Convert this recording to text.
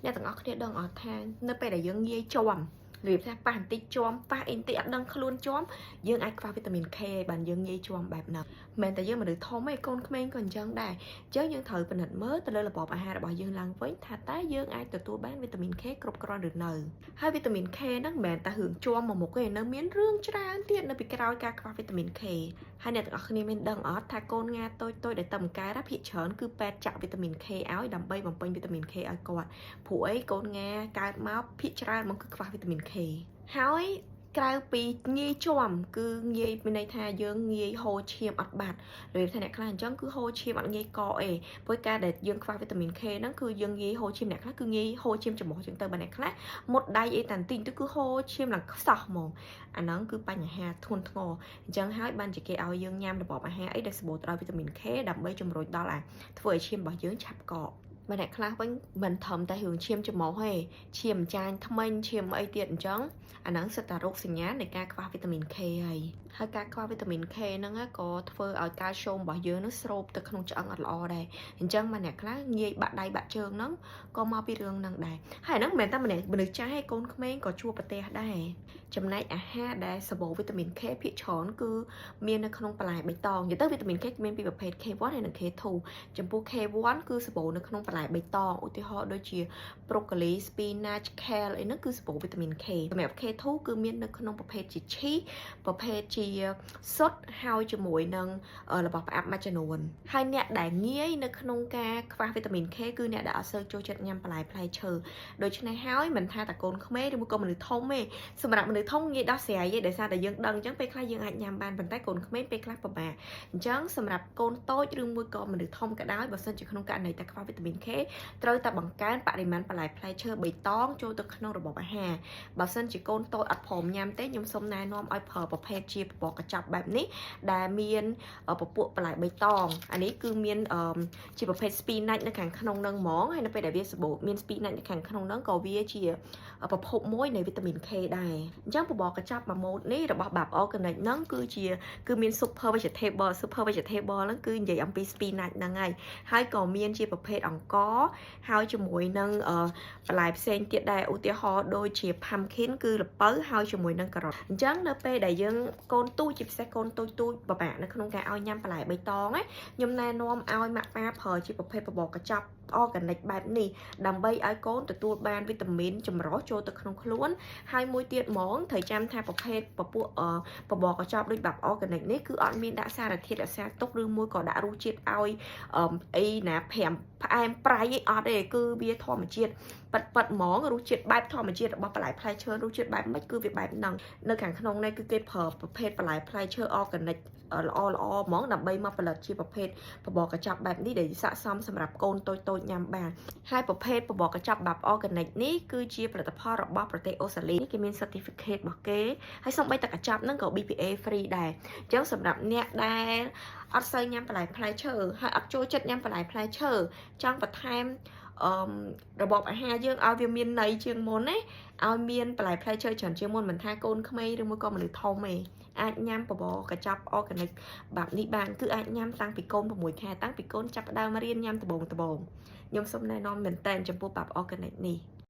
អ្នកទាំងអស់គ្នាដឹងអត់ថានៅពេលដែលយើងងាយជាប់របៀបថាប៉ះបន្តិចជាប់ប៉ះអីបន្តិចអត់ដឹងខ្លួនជាប់យើងអាចខ្វះវីតាមីន K បានយើងងាយជាប់បែបហ្នឹងមិនតែយើងមនុស្សធំឯងកូនក្មេងក៏អញ្ចឹងដែរអញ្ចឹងយើងត្រូវពិនិត្យមើលទៅលើរបបអាហាររបស់យើងឡើងវិញថាតើយើងអាចទទួលបានវីតាមីន K គ្រប់គ្រាន់ឬនៅហើយវីតាមីន K ហ្នឹងមិនមែនតែរឿងជាប់មកមុខទេនៅមានរឿងច្រើនទៀតនៅពីក្រោយការខ្វះវីតាមីន K ហើយអ្នកទាំងអស់គ្នាមានដឹងអត់ថាកូនងាតូចៗដែលតើបង្កើតភាគច្រើនគឺពេទ្យចាក់វីតាមីន K ឲ្យដើម្បីបំពេញវីតាមីន K ឲ្យគាត់ព្រោះអីកូនងាកើតមកភាគច្រើនមកគឺខ្វះវីតាមីន K ហើយក្រៅពីងាយជាប់គឺងាយមានន័យថាយើងងាយហូរឈាមអត់បាត់ឬថាអ្នកខ្លះអញ្ចឹងគឺហូរឈាមអត់ងាយកកអីព្រោះការដែលយើងខ្វះវីតាមីន K ហ្នឹងគឺយើងងាយហូរឈាមអ្នកខ្លះគឺងាយហូរឈាមច្រមុះអញ្ចឹងទៅបើអ្នកខ្លះមុតដៃអីតាន់ទីទៅគឺហូរឈាមឡើងខ្សោះហ្មងអាហ្នឹងគឺបញ្ហាធ្ងន់ធ្ងរអញ្ចឹងហើយបានជាគេឲ្យយើងញ៉ាំរបបអាហារអីដែលសម្បូរទៅដោយវីតាមីន K ដើម្បីជំរុញដល់ធ្វើឲ្យឈាមរបស់យើងឆាប់កកបើអ្នកខ្លះវិញមិនធំតែរឿងឈាមច្រមុះទេឈាមចាញ់ថ្មិញឈាមអីទៀតអញ្ចឹងអាហ្នឹងសិតតែរោគសញ្ញានៃការខ្វះវីតាមីន K ហើយការខ្វះវីតាមីន K ហ្នឹងក៏ធ្វើឲ្យកាល់ស្យូមរបស់យើងនឹងស្រូបទៅក្នុងឆ្អឹងអត់ល្អដែរអញ្ចឹងមកអ្នកខ្លះងាយបាក់ដៃបាក់ជើងហ្នឹងក៏មកពីរឿងហ្នឹងដែរហើយហ្នឹងមិនមែនតែមនុស្សចាស់ទេកូនក្មេងក៏ជួបប្រទះដែរចំណែកអាហារដែលសម្បូរវីតាមីន K ភាគច្រើនគឺមាននៅក្នុងបន្លែបៃតងនិយាយទៅវីតាមីន K មានពីរប្រភេទ K1 ហើយនិង K2 ចំពោះ K1 គឺសម្បូរនៅក្នុងបន្លែបៃតងឧទាហរណ៍ដូចជា broccoli spinach kale អីហ្នឹងគឺសម្បូរវីតាមីន K សម្រាប់ K2 គឺមាននៅក្នុងប្រភេទជា cheese ប្រភេទជាសុទ្ធហើយជាមួយនឹងរបស់ផ្អាប់មួយចំនួនហើយអ្នកដែលងាយនៅក្នុងការខ្វះវីតាមីន K គឺអ្នកដែលអត់សូវចូលចិត្តញ៉ាំបន្លែផ្លែឈើដូច្នេះហើយមិនថាតែកូនក្មេងឬក៏មនុស្សធំទេសម្រាប់មនុស្សធំងាយដោះស្រាយទេដោយសារតែយើងដឹងអញ្ចឹងពេលខ្លះយើងអាចញ៉ាំបានប៉ុន្តែកូនក្មេងពេលខ្លះពិបាកអញ្ចឹងសម្រាប់កូនតូចឬមួយក៏មនុស្សធំក៏ដោយបើសិនជាក្នុងករណីតែខ្វះវីតាមីន K ត្រូវតែបង្កើនបរិមាណបន្លែផ្លែឈើបៃតងចូលទៅក្នុងរបបអាហារបើសិនជាកូនតូចអត់ព្រមញ៉ាំទេខ្ញុំសូមណែនាំឲ្យប្រើប្រភេទជាបបរកញ្ចប់បែបនេះដែលមានពពួកបន្លែបៃតងអានេះគឺមានជាប្រភេទ spinach នៅខាងក្នុងនឹងហ្មងហើយនៅពេលដែលវាសម្បូរមាន spinach នៅខាងក្នុងនឹងក៏វាជាប្រភពមួយនៃវីតាមីន K ដែរអញ្ចឹងបបរកញ្ចប់មួយម៉ូតនេះរបស់បាប organic ហ្នឹងគឺមាន super vegetable ហ្នឹងគឺនិយាយអំពី spinach ហ្នឹងហើយក៏មានជាប្រភេទអង្ករហើយជាមួយនឹងបន្លែផ្សេងទៀតដែរឧទាហរណ៍ដូចជា pumpkin គឺល្ពៅហើយជាមួយនឹងការ៉ុតអញ្ចឹងនៅពេលដែលយើងកូនទូចជាពិសេសកូនទូចពិបាកនៅក្នុងការឲ្យញ៉ាំបន្លែបៃតងខ្ញុំណែនាំឲ្យម៉ាក់ប៉ាប្រើជាប្រភេទបបរកញ្ចប់ organic បែបនេះដើម្បីឲ្យកូនទទួលបានវីតាមីនចម្រុះចូលទៅក្នុងខ្លួនហើយមួយទៀតហ្មងត្រូវចាំថាប្រភេទពពួកបបរកញ្ចប់ដូចបែប organic នេះគឺអត់មានដាក់សារធាតុរក្សាទុកឬមួយក៏ដាក់រសជាតិឲ្យអីណាផ្អែមប្រៃអីអត់ទេគឺវាធម្មជាតិប៉ិតហ្មងរសជាតិបែបធម្មជាតិរបស់បន្លែផ្លែឈើរសជាតិបែបមិនគឺវាបែបហ្នឹងនៅខាងក្នុងនេះគឺគេប្រើប្រភេទបន្លែផ្លែឈើ organic ល្អហ្មងដើម្បីមកផលិតជាប្រភេទបបរកញ្ចប់បែបនេះដែលស័ក្តិសមសម្រាប់កូនតូចញ៉ាំបានហើយប្រភេទបបរកញ្ចប់បែប organic នេះគឺជាផលិតផលរបស់ប្រទេសអូស្ត្រាលីគេមាន certificate របស់គេហើយសូម្បីតែកញ្ចប់ហ្នឹងក៏ BPA free ដែរអញ្ចឹងសម្រាប់អ្នកដែលអត់សូវញ៉ាំបន្លែផ្លែឈើហើយអត់ចូលចិត្តញ៉ាំបន្លែផ្លែឈើចង់បន្ថែមរបបអាហារយើងឲ្យវាមានន័យជាងមុនណាឲ្យមានបន្លែផ្លែឈើច្រើនជាងមុនមិនថាកូនក្មេងឬមួយក៏មនុស្សធំទេអាចញ៉ាំបបរកញ្ចប់ organic បែបនេះបានគឺអាចញ៉ាំតាំងពីកូន6ខែតាំងពីកូនចាប់ផ្ដើមរៀនញ៉ាំដំបូងខ្ញុំសូមណែនាំមែនតើចំពោះបែប organic នេះ